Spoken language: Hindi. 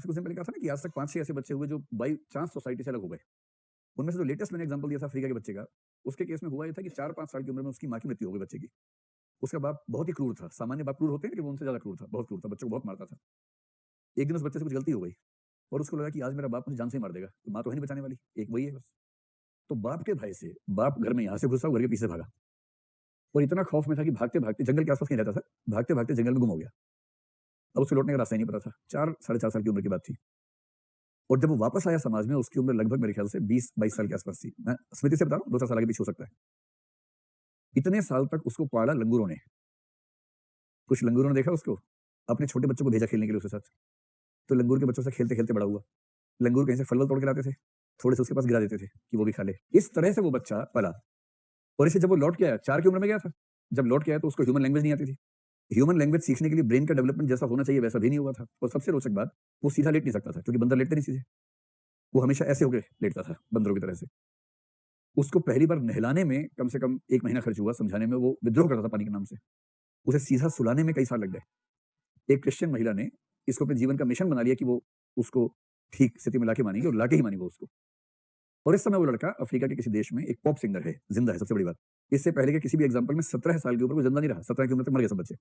आपसे कुछ दिन पहले कहा था ना कि आज तक 5-6 ऐसे बच्चे हुए जो बाई चांस सोसाइटी से अलग हो गए। उनमें से जो लेटेस्ट मैंने एग्जांपल दिया था अफ्रीका के बच्चे का, उसके केस में हुआ ये था कि 4-5 साल की उम्र में उसकी माँ की मृत्यु हो गई बच्चे की। उसका बाप बहुत ही क्रूर था। सामान्य बाप क्रूर होते हैं लेकिन वो उनसे ज़्यादा क्रूर था, बहुत क्रूर था, बच्चों को बहुत मारता था। एक दिन उस बच्चे से कुछ गलती हो गई और उसको लगा कि आज मेरा बाप मुझे जान से ही मार देगा, तो माँ तो है नहीं बचाने वाली, एक वही है बस। तो बाप के भय से बाप घर में यहाँ से घुसा, घर के पीछे भागा और इतना खौफ में था कि भागते-भागते जंगल के आस-पास कहीं रहता था, भागते-भागते जंगल में गुम हो गया। अब उसे लौटने का रास्ता ही नहीं पता था। 4 साढ़े 4 साल की उम्र की बात थी। और जब वो वापस आया समाज में, उसकी उम्र लगभग मेरे ख्याल से 20-22 साल के आसपास थी। मैं स्मृति से बता रहा हूँ, 2-4 साल आगे पीछे हो सकता है। इतने साल तक उसको पाला लंगूरों ने। कुछ लंगूरों ने देखा उसको, अपने छोटे बच्चों को भेजा खेलने के लिए उसके साथ। तो लंगूर के बच्चों से खेलते-खेलते बड़ा हुआ। लंगूर कहीं से फल-वल तोड़ के लाते थे, थोड़े से उसके पास गिरा देते थे कि वो भी खा ले। इस तरह से वो बच्चा पला और इसे जब वो लौट के आया, 4 की उम्र में गया था। जब लौट के आया तो उसको ह्यूमन लैंग्वेज नहीं आती थी। ह्यूमन लैंग्वेज सीखने के लिए ब्रेन का डेवलपमेंट जैसा होना चाहिए वैसा भी नहीं हुआ था और सबसे रोचक बात, वो सीधा लेट नहीं सकता था क्योंकि बंदर लेटते नहीं सीधे। वो हमेशा ऐसे होके लेटता था, बंदरों की तरह से। उसको पहली बार नहलाने में कम से कम 1 महीना खर्च हुआ, समझाने में वो विद्रोह करता था पानी के नाम से। उसे सीधा सुलाने में कई साल लग गए। एक क्रिश्चियन महिला ने इसको अपने जीवन का मिशन बना लिया कि वो उसको ठीक स्थिति में लाके मानेगी और लाके ही मानी वो उसको। और इस समय वो लड़का अफ्रीका के किसी देश में एक पॉप सिंगर है, जिंदा है सबसे बड़ी बात। इससे पहले के किसी भी एग्जाम्पल में 17 साल की उम्र में जिंदा नहीं रहा, 17 की उम्र तक मर गए सब बच्चे।